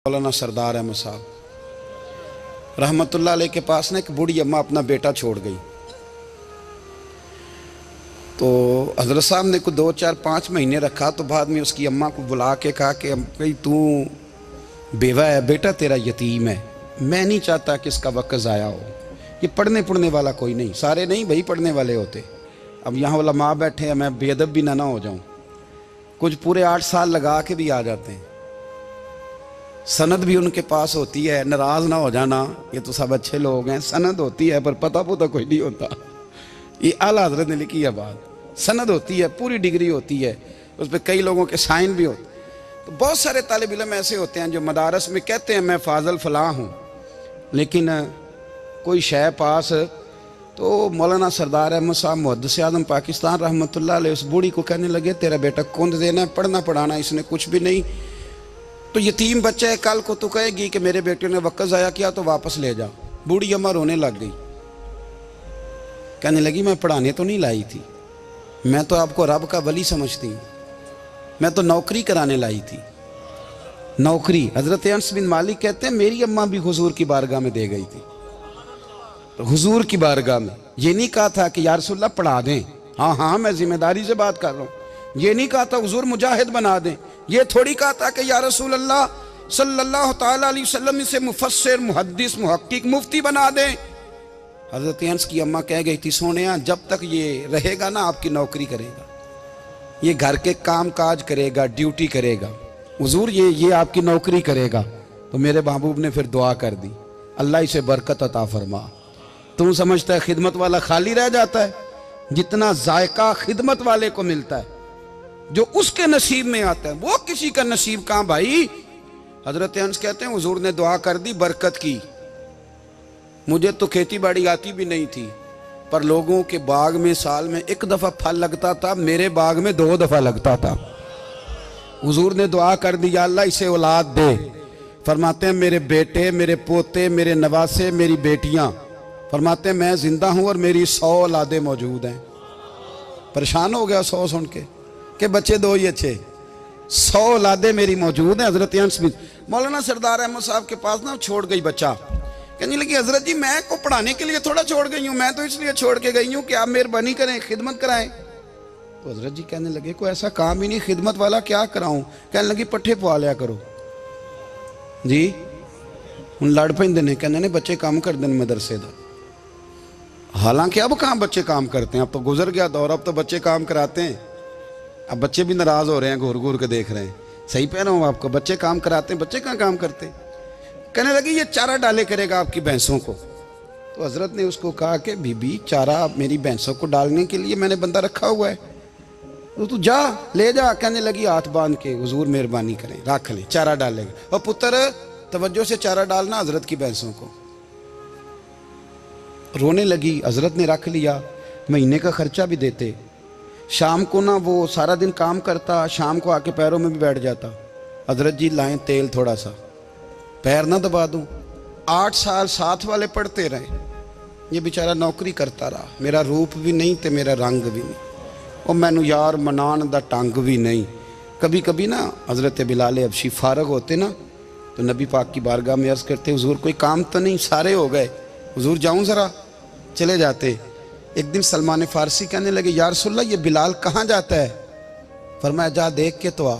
मौलाना सरदार अहमद साहब रहमतुल्लाह अलैह के पास ना एक बूढ़ी अम्मा अपना बेटा छोड़ गई। तो हज़रत साहब ने को 2, 4, 5 महीने रखा। तो बाद में उसकी अम्मा को बुला के कहा कि भाई तू बेवा है, बेटा तेरा यतीम है, मैं नहीं चाहता कि इसका वक्त ज़ाया हो। ये पढ़ने वाला कोई नहीं, सारे नहीं भाई पढ़ने वाले होते। अब यहाँ वाला माँ बैठे हैं, मैं बेअदब भी ना हो जाऊँ। कुछ पूरे 8 साल लगा के भी आ जाते हैं, सनद भी उनके पास होती है। नाराज़ ना हो जाना, ये तो सब अच्छे लोग हैं। सनद होती है पर पता कोई नहीं होता। ये आला हज़रत ने लिखी है बात। सनद होती है, पूरी डिग्री होती है, उस पर कई लोगों के साइन भी होते। तो बहुत सारे तालिब इल्म ऐसे होते हैं जो मदारस में कहते हैं मैं फाजल फलां हूँ, लेकिन कोई शय पास। तो मौलाना सरदार अहमद साहब मुहद्दिस आज़म पाकिस्तान रहमतुल्लाह अलैह उस बूढ़ी को कहने लगे तेरा बेटा कुंद देना है, पढ़ना पढ़ाना इसने कुछ भी नहीं। तो यतीम बच्चा है, कल को तो कहेगी कि मेरे बेटे ने वक्त ज़ाया किया तो वापस ले जा। बूढ़ी अम्मा रोने लग गई, कहने लगी मैं पढ़ाने तो नहीं लाई थी, मैं तो आपको रब का वली समझती हूँ, मैं तो नौकरी कराने लाई थी। नौकरी हज़रत अनस बिन मालिक कहते हैं मेरी अम्मा भी हुजूर की बारगाह में दे गई थी। तो हुजूर की बारगाह में ये नहीं कहा था कि या रसूलल्लाह पढ़ा दें, हाँ हाँ मैं जिम्मेदारी से बात कर रहा हूँ। ये नहीं कहा था हुजूर मुजाहिद बना दें, ये थोड़ी कहा था कि या रसूलल्लाह सल्लल्लाहु तआला अलैहि वसल्लम से मुफस्सिर मुहद्दिस मुहक्किक मुफ्ती बना दें। हज़रत अनस की अम्मा कह गई थी सोनिया जब तक ये रहेगा ना आपकी नौकरी करेगा, ये घर के काम काज करेगा, ड्यूटी करेगा, हुजूर ये आपकी नौकरी करेगा। तो मेरे महबूब ने फिर दुआ कर दी, अल्लाह इसे बरकत अता फरमा। तू समझता है खिदमत वाला खाली रह जाता है? जितना जायका खिदमत वाले को मिलता है, जो उसके नसीब में आता है, वो किसी का नसीब कहाँ भाई। हजरत अनस कहते हैं हुजूर ने दुआ कर दी, बरकत की। मुझे तो खेती बाड़ी आती भी नहीं थी, पर लोगों के बाग में साल में 1 दफा फल लगता था, मेरे बाग में 2 दफा लगता था। हुजूर ने दुआ कर दी अल्लाह इसे औलाद दे। फरमाते हैं मेरे बेटे, मेरे पोते, मेरे नवासे, मेरी बेटियां, फरमाते हैं मैं जिंदा हूं और मेरी 100 औलादे मौजूद हैं। परेशान हो गया 100 सुन के बच्चे 2 ही अच्छे, 100 औलादे मेरी मौजूद हैं। हजरत अनस बिन मौलाना सरदार अहमद साहब के पास ना छोड़ गई बच्चा, कहने लगी हजरत जी मैं को पढ़ाने के लिए थोड़ा छोड़ गई हूँ, मैं तो इसलिए छोड़ के गई हूँ कि आप मेहरबानी करें, खिदमत कराएं। तो हजरत जी कहने लगे कोई ऐसा काम ही नहीं, खिदमत वाला क्या कराऊं। कहने लगी पट्ठे पवा लिया करो जी। हूँ लड़ पेंदे ने, कहने ने बच्चे काम करते हैं मदरसे का। हालांकि अब कहाँ बच्चे काम करते हैं, अब तो गुजर गया दौर, अब तो बच्चे काम कराते हैं। अब बच्चे भी नाराज हो रहे हैं, घूर घूर के देख रहे हैं। सही कह रहा हूँ आपको, बच्चे काम कराते हैं, बच्चे कहाँ काम करते। कहने लगी ये चारा डाले करेगा आपकी भैंसों को। तो हजरत ने उसको कहा कि बीबी चारा मेरी भैंसों को डालने के लिए मैंने बंदा रखा हुआ है, तो तू जा ले जा। कहने लगी हाथ बांध के हुजूर मेहरबानी करें रख ले, चारा डालेगा। और पुत्र तवज्जो से चारा डालना हजरत की भैंसों को। रोने लगी, हजरत ने रख लिया, महीने का खर्चा भी देते। शाम को ना वो सारा दिन काम करता, शाम को आके पैरों में भी बैठ जाता। हजरत जी लाएं तेल थोड़ा सा, पैर ना दबा दूं। 8 साल साथ वाले पढ़ते रहे, ये बेचारा नौकरी करता रहा। मेरा रूप भी नहीं ते मेरा रंग भी नहीं, और मैनू यार मनान दा टंग भी नहीं। कभी कभी ना हजरत बिलाल हबशी फारग होते ना, तो नबी पाक की बारगाह में अर्ज़ करते हुजूर कोई काम तो नहीं, सारे हो गए, हुजूर जाऊं ज़रा, चले जाते। एक दिन सलमान फारसी कहने लगे या रसूलल्लाह ये बिलाल कहाँ जाता है। फरमाया जा देख के तो आ।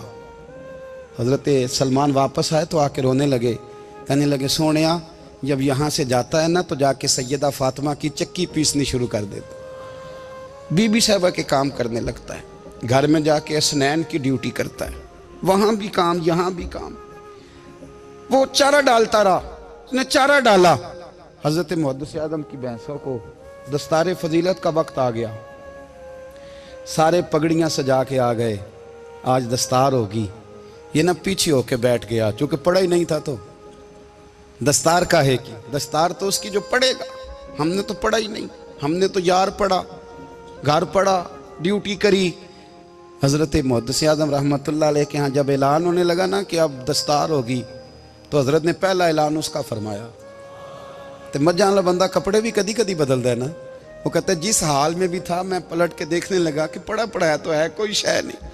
हजरत सलमान वापस आए तो आके रोने लगे, कहने लगे सोनिया जब यहाँ से जाता है ना तो जाके सैयदा फातिमा की चक्की पीसनी शुरू कर देता, बीबी साहबा के काम करने लगता है, घर में जाके असनैन की ड्यूटी करता है, वहाँ भी काम यहाँ भी काम। वो चारा डालता रहा, उसने चारा डाला। हजरत मुहद्दिस आज़म की भैंसों को दस्तारे फजीलत का वक्त आ गया, सारे पगड़ियाँ सजा के आ गए, आज दस्तार होगी। ये ना पीछे होके बैठ गया, चूँकि पढ़ा ही नहीं था तो दस्तार का है कि दस्तार तो उसकी जो पढ़ेगा, हमने तो पढ़ा ही नहीं, हमने तो यार पढ़ा, घर पढ़ा, ड्यूटी करी। हज़रत मुहद्दिस आज़म रहमतुल्लाह अलैह के यहाँ जब ऐलान होने लगा ना कि अब दस्तार होगी, तो हज़रत ने पहला ऐलान उसका फरमाया। तो मजा वाला बंदा कपड़े भी कदी कदी बदलता है ना, वो कहता है जिस हाल में भी था मैं पलट के देखने लगा कि पढ़ा पढ़ाया तो है, कोई शय नहीं।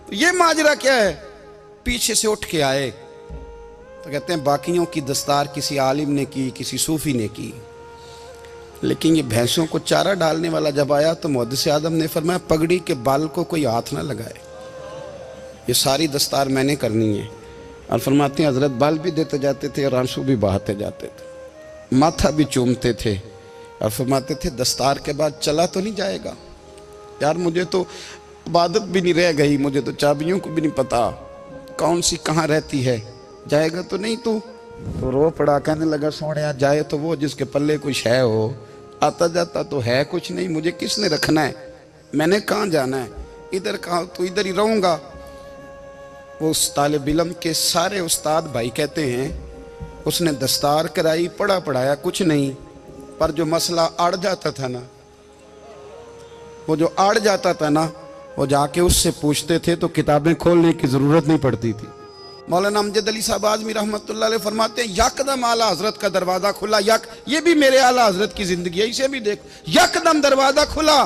तो ये माजरा क्या है, पीछे से उठ के आए। तो कहते हैं बाकियों की दस्तार किसी आलिम ने की, किसी सूफी ने की, लेकिन ये भैंसों को चारा डालने वाला जब आया तो मुहद्दिस आदम ने फरमाया पगड़ी के बाल को कोई हाथ ना लगाए, ये सारी दस्तार मैंने करनी है। और फरमाते हैं हजरत बाल भी देते जाते थे और आंसू भी बहाते जाते थे, माथा भी चूमते थे और फरमाते थे दस्तार के बाद चला तो नहीं जाएगा यार, मुझे तो इबादत भी नहीं रह गई, मुझे तो चाबियों को भी नहीं पता कौन सी कहाँ रहती है, जाएगा तो नहीं तू? तो रो पड़ा, कहने लगा सोने जाए तो वो जिसके पल्ले कुछ है हो, आता जाता तो है कुछ नहीं, मुझे किसने रखना है, मैंने कहाँ जाना है, इधर कहाँ तो इधर ही रहूँगा। वो उस तालिब इल्म के सारे उस्ताद भाई कहते हैं उसने दस्तार कराई, पढ़ा पढ़ाया कुछ नहीं, पर जो मसला अड़ जाता था ना, वो जो अड़ जाता था ना, वो जाके उससे पूछते थे तो किताबें खोलने की ज़रूरत नहीं पड़ती थी। मौलाना अमजद अली साहब आज़मी रहमतुल्लाह अलैह फरमाते हैं यकदम आला हजरत का दरवाज़ा खुला, ये भी मेरे आला हजरत की ज़िंदगी है, इसे भी देखो, यकदम दरवाज़ा खुला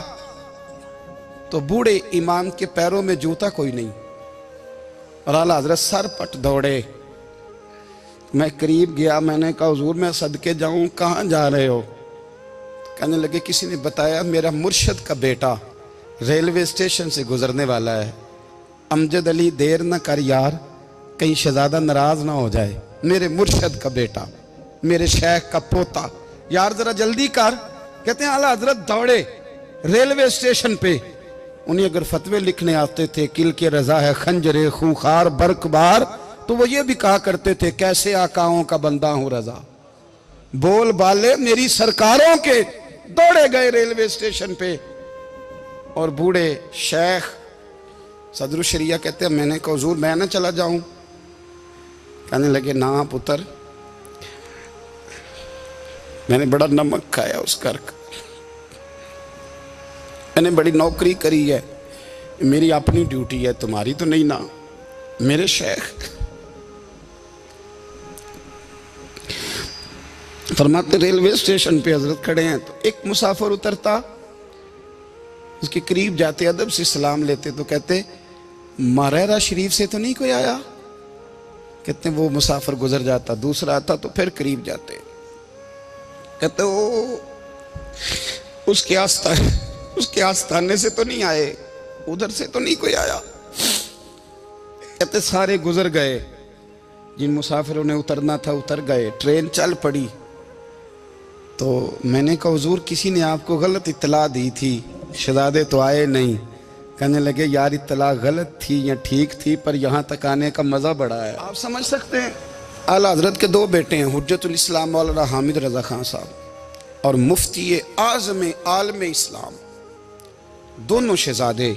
तो बूढ़े इमाम के पैरों में जूता कोई नहीं और आला हजरत सर पट दौड़े। मैं करीब गया, मैंने कहा हुजूर मैं सदके जाऊं, कहाँ जा रहे हो? कहने लगे किसी ने बताया मेरा मुर्शद का बेटा रेलवे स्टेशन से गुजरने वाला है, अमजद अली देर न कर यार, कहीं शहजादा नाराज ना हो जाए, मेरे मुर्शद का बेटा, मेरे शेख का पोता, यार जरा जल्दी कर। कहते हैं आला हजरत दौड़े रेलवे स्टेशन पे, उन्हें अगर फतवे लिखने आते थे किल के रजा है खंजरे खूंखार बरकबार, तो वो ये भी कहा करते थे कैसे आकाओं का बंदा हूं रजा, बोल बाले मेरी सरकारों के। दौड़े गए रेलवे स्टेशन पे और बूढ़े शेख सदरुल शरिया कहते हैं मैंने कहा हुजूर मैं ना चला जाऊं? कहने लगे ना पुत्र, मैंने बड़ा नमक खाया उस घर का, मैंने बड़ी नौकरी करी है, मेरी अपनी ड्यूटी है, तुम्हारी तो नहीं ना। मेरे शेख फरमाते रेलवे स्टेशन पे हजरत खड़े हैं तो एक मुसाफिर उतरता, उसके करीब जाते अदब से सलाम लेते तो कहते मारेरा शरीफ से तो नहीं कोई आया? कहते वो मुसाफिर गुजर जाता, दूसरा आता तो फिर करीब जाते, कहते वो उसके आस्थाने से तो नहीं आए, उधर से तो नहीं कोई आया। कहते सारे गुजर गए, जिन मुसाफिरों ने उतरना था उतर गए, ट्रेन चल पड़ी। तो मैंने कहा हुजूर किसी ने आपको गलत इत्तला दी थी, शहजादे तो आए नहीं। कहने लगे यार इत्तला गलत थी या ठीक थी, पर यहाँ तक आने का मज़ा बड़ा है। आप समझ सकते हैं आला हजरत के दो बेटे हैं, हुज्जतुल इस्लाम मौलाना हामिद रजा खान साहब और मुफ्ती आज़म आलम इस्लाम, दोनों शहजादे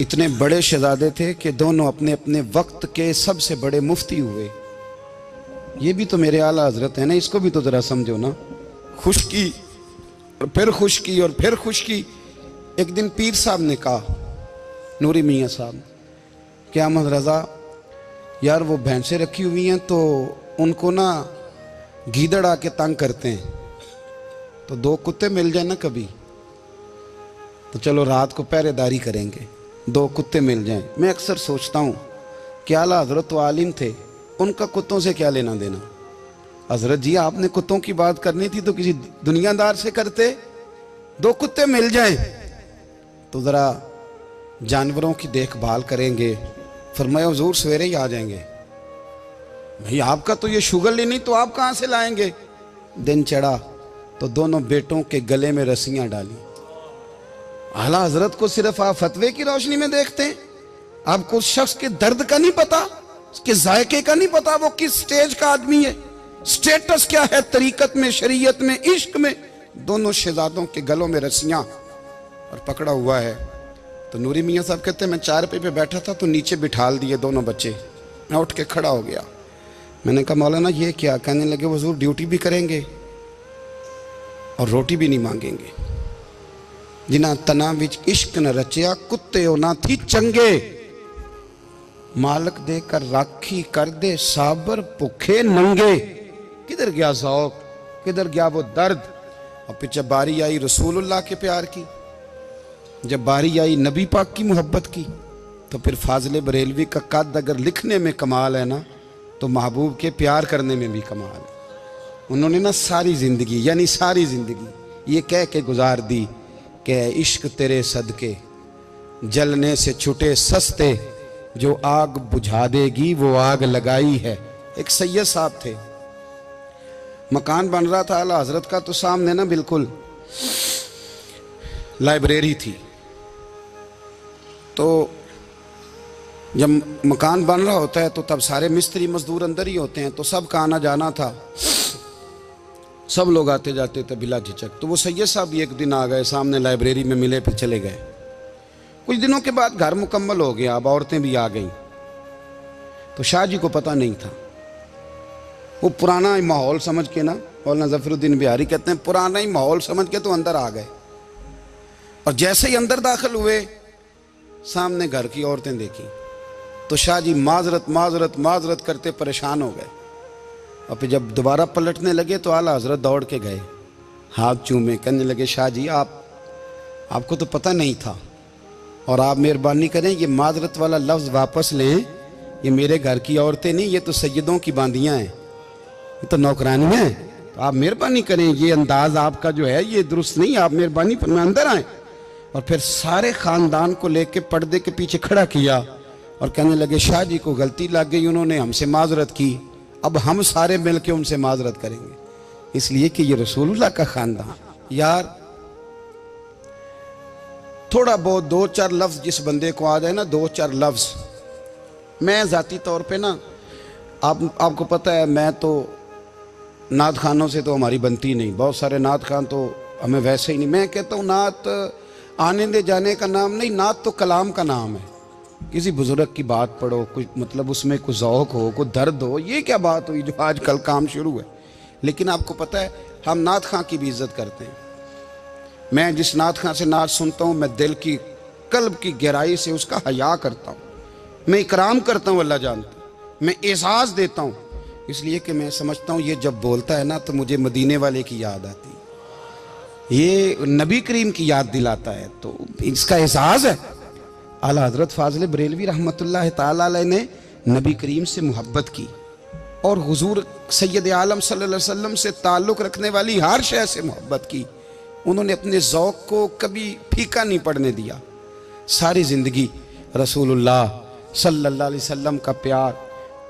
इतने बड़े शहजादे थे कि दोनों अपने अपने वक्त के सबसे बड़े मुफ्ती हुए। ये भी तो मेरे आला हजरत है ना, इसको भी तो जरा समझो ना। खुशकी और फिर खुशकी और फिर खुशकी। एक दिन पीर साहब ने कहा, नूरी मियाँ साहब, क्या अहमद रजा यार वो भैंसें रखी हुई हैं तो उनको ना गीदड़ आके तंग करते हैं, तो दो कुत्ते मिल जाए ना कभी, तो चलो रात को पहरेदारी करेंगे, दो कुत्ते मिल जाएं। मैं अक्सर सोचता हूँ कि आला हजरत तो आलिम थे, उनका कुत्तों से क्या लेना देना। हजरत जी आपने कुत्तों की बात करनी थी तो किसी दुनियादार से करते, दो कुत्ते मिल जाएं तो ज़रा जानवरों की देखभाल करेंगे। फरमाया हुजूर सवेरे ही आ जाएंगे। भाई आपका तो ये शुगर ही नहीं, तो आप कहाँ से लाएंगे? दिन चढ़ा तो दोनों बेटों के गले में रस्सियाँ डाली। आला हजरत को सिर्फ आप फतवे की रोशनी में देखते हैं, आपको उस शख्स के दर्द का नहीं पता, उसके जायके का नहीं पता, वो किस स्टेज का आदमी है, स्टेटस क्या है तरीकत में, शरीयत में, इश्क में। दोनों शहजादों के गलों में रस्सियां और पकड़ा हुआ है। तो नूरी मियाँ साहब कहते हैं मैं चारपाई पे बैठा था तो नीचे बिठाल दिए दोनों बच्चे, मैं उठ के खड़ा हो गया। मैंने कहा मौलाना ये क्या? कहने लगे हुजूर ड्यूटी भी करेंगे और रोटी भी नहीं मांगेंगे। जिन्हां तना विच इश्क न रचिया कुत्ते ना थी चंगे, मालक देकर राखी कर दे साबर भुखे नंगे। किधर गया ज़ौक़, किधर गया वो दर्द? और फिर जब बारी आई रसूलुल्लाह के प्यार की, जब बारी आई नबी पाक की मोहब्बत की, तो फिर फाजिल बरेलवी का कद अगर लिखने में कमाल है ना, तो महबूब के प्यार करने में भी कमाल है। उन्होंने ना सारी ज़िंदगी, यानी सारी ज़िंदगी ये कह के गुजार दी कि इश्क तेरे सदके जलने से छुटे सस्ते, जो आग बुझा देगी वो आग लगाई है। एक सैयद साहब थे, मकान बन रहा था आला हजरत का, तो सामने ना बिल्कुल लाइब्रेरी थी। तो जब मकान बन रहा होता है तो तब सारे मिस्त्री मजदूर अंदर ही होते हैं, तो सब का आना जाना था, सब लोग आते जाते थे बिला झिझक। तो वो सैयद साहब भी एक दिन आ गए, सामने लाइब्रेरी में मिले, फिर चले गए। कुछ दिनों के बाद घर मुकम्मल हो गया, अब औरतें भी आ गईं। तो शाह जी को पता नहीं था, वो पुराना ही माहौल समझ के ना, मौलाना ज़फ़रुद्दीन बिहारी कहते हैं पुराना ही माहौल समझ के तो अंदर आ गए। और जैसे ही अंदर दाखिल हुए, सामने घर की औरतें देखी, तो शाह जी माजरत माजरत माजरत करते परेशान हो गए। और फिर जब दोबारा पलटने लगे तो आला हजरत दौड़ के गए, हाथ चूमे, कहने लगे शाह जी आपको तो पता नहीं था, और आप मेहरबानी करें ये माजरत वाला लफ्ज़ वापस लें, ये मेरे घर की औरतें नहीं, ये तो सैयदों की बांदियाँ हैं, ये तो नौकरानियाँ हैं, तो आप मेहरबानी करें, ये अंदाज आपका जो है ये दुरुस्त नहीं, आप मेहरबानी पर अंदर आएँ। और फिर सारे ख़ानदान को लेके पर्दे के पीछे खड़ा किया और कहने लगे शाह जी को गलती लग गई, उन्होंने हमसे माजरत की, अब हम सारे मिल के उनसे माजरत करेंगे, इसलिए कि ये रसूलुल्लाह का ख़ानदान। यार थोड़ा बहुत दो चार लफ्ज़ जिस बंदे को आ जाए ना, दो चार लफ्ज़, मैं ज़ाती तौर पे ना आपको पता है, मैं तो नात खानों से तो हमारी बनती नहीं, बहुत सारे नात खान तो हमें वैसे ही नहीं। मैं कहता हूँ नात आने दे जाने का नाम नहीं, नात तो कलाम का नाम है। किसी बुजुर्ग की बात पढ़ो, कुछ मतलब उसमें कुछ ज़ौक़ हो, कुछ दर्द हो, ये क्या बात हुई जो आजकल काम शुरू है। लेकिन आपको पता है हम नात खां की भी इज़्ज़त करते हैं। मैं जिस नात खां से नात सुनता हूँ, मैं दिल की कल्ब की गहराई से उसका हया करता हूँ, मैं इकराम करता हूँ, अल्लाह जानता है, मैं एहसास देता हूँ, इसलिए कि मैं समझता हूँ ये जब बोलता है ना तो मुझे मदीने वाले की याद आती है, ये नबी करीम की याद दिलाता है, तो इसका एहसास है। आला हज़रत फ़ाज़िल बरेलवी रहमतुल्लाह ताला अलैह ने नबी करीम से मोहब्बत की और हुजूर सैयद आलम सल्लल्लाहु अलैहि वसल्लम से ताल्लुक़ रखने वाली हर शय से मोहब्बत की। उन्होंने अपने ज़ौक़ को कभी फीका नहीं पड़ने दिया। सारी ज़िंदगी रसूलुल्लाह सल्लल्लाहु अलैहि वसल्लम का प्यार।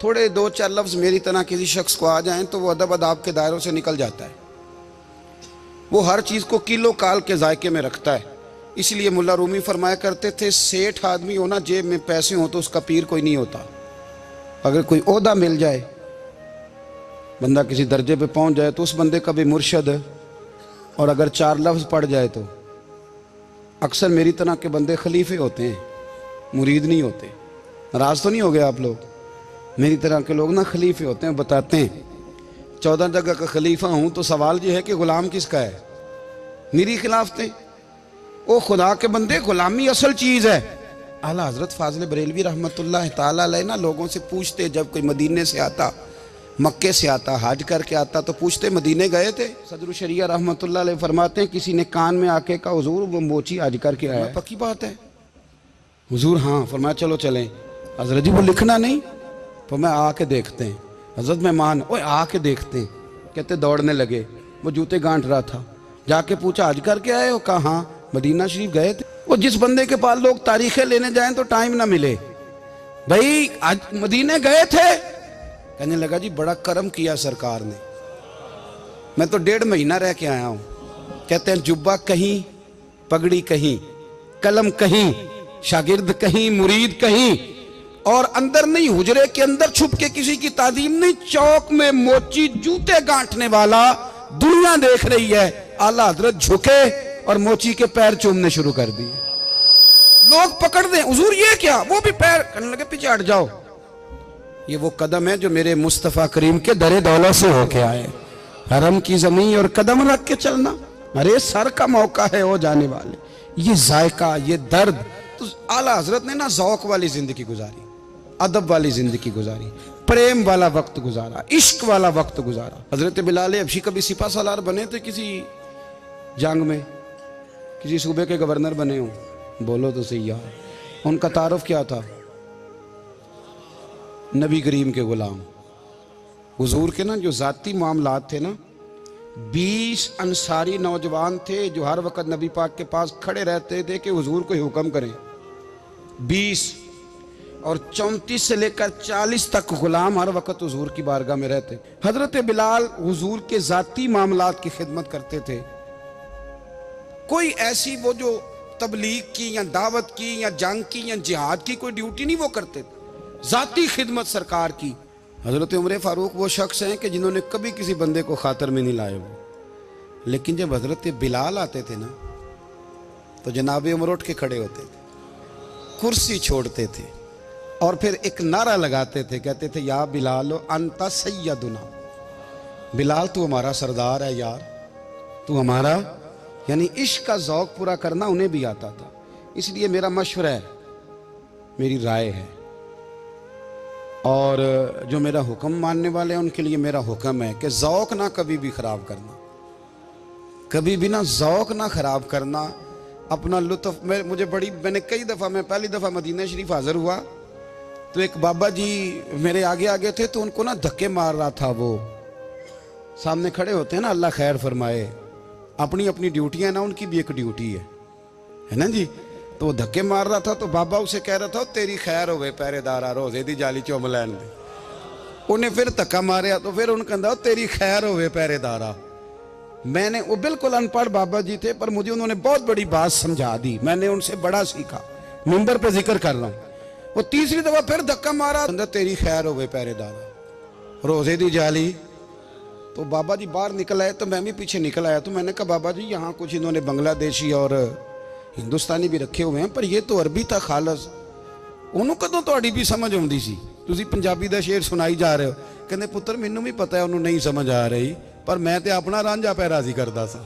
थोड़े दो चार लफ्ज़ मेरी तरह किसी शख्स को आ जाएं तो वो अदब अदाब के दायरों से निकल जाता है, वो हर चीज़ को किलो काल के जायके में रखता है। इसलिए मुल्ला रूमी फरमाया करते थे, सेठ आदमी हो ना, जेब में पैसे हो तो उसका पीर कोई नहीं होता। अगर कोई ओहदा मिल जाए, बंदा किसी दर्जे पे पहुंच जाए तो उस बंदे का भी मुर्शद है, और अगर चार लफ्ज़ पढ़ जाए तो अक्सर मेरी तरह के बंदे खलीफे होते हैं, मुरीद नहीं होते। नाराज़ तो नहीं हो गए आप लोग? मेरी तरह के लोग ना खलीफे होते हैं, बताते हैं 14 जगह का खलीफा हूँ, तो सवाल ये है कि गुलाम किसका है? मेरी खिलाफ थे ओ खुदा के बंदे, गुलामी असल चीज़ है। आला हज़रत फ़ाज़िल बरेलवी रहमतुल्लाह ताला अलैह ना लोगों से पूछते, जब कोई मदीने से आता, मक्के से आता, हज करके आता, तो पूछते मदीने गए थे? सदरुल शरिया रहमतुल्लाह अलैह फरमाते हैं, किसी ने कान में आके कहा हुजूर वो मोची हज करके आया। पक्की बात है हुजूर? हाँ। फरमाया चलो चलें। हज़रत जी वो लिखना नहीं, तो मैं आके देखते हैं। हज़रत मेहमान ओए आके देखते हैं, कहते दौड़ने लगे, वो जूते गांठ रहा था, जाके पूछा हज करके आए हो? कहा हाँ, मदीना शरीफ गए थे। वो जिस बंदे के पास लोग तारीखें लेने जाएं तो टाइम ना मिले, भाई आज मदीने गए थे? कहने लगा जी बड़ा करम किया सरकार ने, मैं तो 1.5 महीना रह के आया हूं। कहते हैं जुब्बा कहीं, पगड़ी कहीं, कलम कहीं, शागिर्द कहीं, मुरीद कहीं, और अंदर नहीं, हुजरे के अंदर छुप के किसी की तादीम नहीं, चौक में मोची जूते गांठने वाला दुनिया देख रही है। आला हजरत झुके और मोची के पैर चूमने शुरू कर दिए। लोग पकड़ दें, हुजूर ये क्या? वो भी पैर, कहने लगे पीछे हट जाओ, ये वो कदम है जो मेरे मुस्तफ़ा करीम के दरे दौलत से होके आए। हरम की जमीन और कदम रख के चलना, अरे सर का मौका है वो जाने वाले। ये जायका, ये दर्द, तो आला हजरत ने ना ज़ौक़ वाली जिंदगी गुजारी, अदब वाली जिंदगी गुजारी, प्रेम वाला वक्त गुजारा, इश्क वाला वक्त गुजारा। हजरत बिलाल हबशी कभी सिपा सालार बने थे किसी जंग में, किसी सूबे के गवर्नर बने हो? बोलो तो सही यार। उनका तारुफ क्या था? नबी करीम के गुलाम। हुजूर के ना जो ज़ाती मामलात थे ना, 20 अंसारी नौजवान थे जो हर वक्त नबी पाक के पास खड़े रहते थे कि हुजूर को हुक्म करें। 20 और 34 से लेकर 40 तक गुलाम हर वक्त हुजूर की बारगाह में रहते। हजरत बिलाल हुजूर के ज़ाती मामलात की खिदमत करते थे। कोई ऐसी वो जो तबलीग की या दावत की या जंग की या जिहाद की कोई ड्यूटी नहीं वो करते थे, ज़ाती खिदमत सरकार की। हजरत उमर फारूक वो शख्स हैं कि जिन्होंने कभी किसी बंदे को खातर में नहीं लाए वो, लेकिन जब हजरत बिलाल आते थे ना तो जनाब उमर उठ के खड़े होते थे, कुर्सी छोड़ते थे और फिर एक नारा लगाते थे, कहते थे या बिलाल अंता सैयदुना, बिलाल तू हमारा सरदार है यार, तू हमारा। यानी इश्क का ज़ौक़ पूरा करना उन्हें भी आता था। इसलिए मेरा मशवरा है, मेरी राय है, और जो मेरा हुक्म मानने वाले हैं उनके लिए मेरा हुक्म है कि ज़ौक़ ना कभी भी ख़राब करना, कभी भी ना ज़ौक़ ना ख़राब करना, अपना लुत्फ़। मैंने कई दफ़ा, मैं पहली दफ़ा मदीना शरीफ हाज़िर हुआ तो एक बाबा जी मेरे आगे आगे थे, तो उनको ना धक्के मार रहा था। वो सामने खड़े होते हैं ना, अल्लाह खैर फरमाए, अपनी अपनी ड्यूटियाँ ना, उनकी भी एक ड्यूटी है ना जी। तो वो धक्के मार रहा था तो बाबा उसे कह रहा था तेरी खैर होवे पहरेदारा, रोजे दी जाली चुम लैन दे। उन्हें फिर धक्का मारिया तो फिर उन्हें कहता तेरी खैर होवे पहरेदारा। मैंने, वो बिल्कुल अनपढ़ बाबा जी थे पर मुझे उन्होंने बहुत बड़ी बात समझा दी, मैंने उनसे बड़ा सीखा, मिंबर पे जिक्र कर रहा हूँ। वो तीसरी दफा फिर धक्का मारा, तेरी खैर होवे पहरेदारा, रोजे दी जाली। तो बाबा जी बाहर निकल आए तो मैं भी पीछे निकल आया। तो मैंने कहा बाबा जी यहाँ कुछ इन्होंने बांग्लादेशी और हिंदुस्तानी भी रखे हुए हैं, पर ये तो अरबी था खालस। उन्होंने कदों तो भी समझ आती सी, तुसी पंजाबी का शेर सुनाई जा रहे हो। कहते पुत्र मैनू भी पता है उन्होंने नहीं समझ आ रही, पर मैं तो अपना रांझा पै राजी करता सा।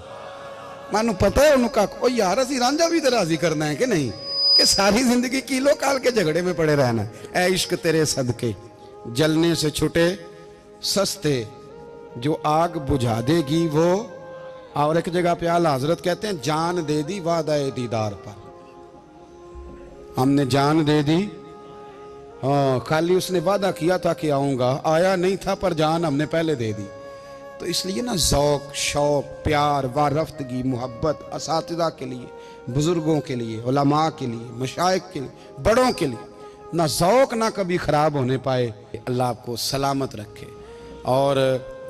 मैनू पता है उन्होंने कहा ओ यार असी रांझा भी तो राजी करना है कि नहीं, कि सारी जिंदगी किलो काल के झगड़े में पड़े रहना। ऐ इश्क तेरे सदके जलने से छुटे सस्ते, जो आग बुझा देगी वो। और एक जगह पे आला हजरत कहते हैं जान दे दी वादा दीदार पर, हमने जान दे दी। हाँ, खाली उसने वादा किया था कि आऊंगा, आया नहीं था, पर जान हमने पहले दे दी। तो इसलिए ना ज़ौक़, शौक़, प्यार, वारफ्तगी, मोहब्बत असातिज़ा के लिए, बुजुर्गों के लिए, उलमा के लिए, मशाइख के लिए, बड़ों के लिए, ना ज़ौक़ ना कभी ख़राब होने पाए। अल्लाह आपको सलामत रखे। और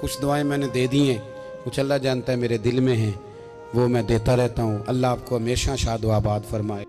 कुछ दुआएं मैंने दे दी हैं, कुछ अल्लाह जानता है मेरे दिल में हैं, वो मैं देता रहता हूँ। अल्लाह आपको हमेशा शाद व आबाद फरमाए।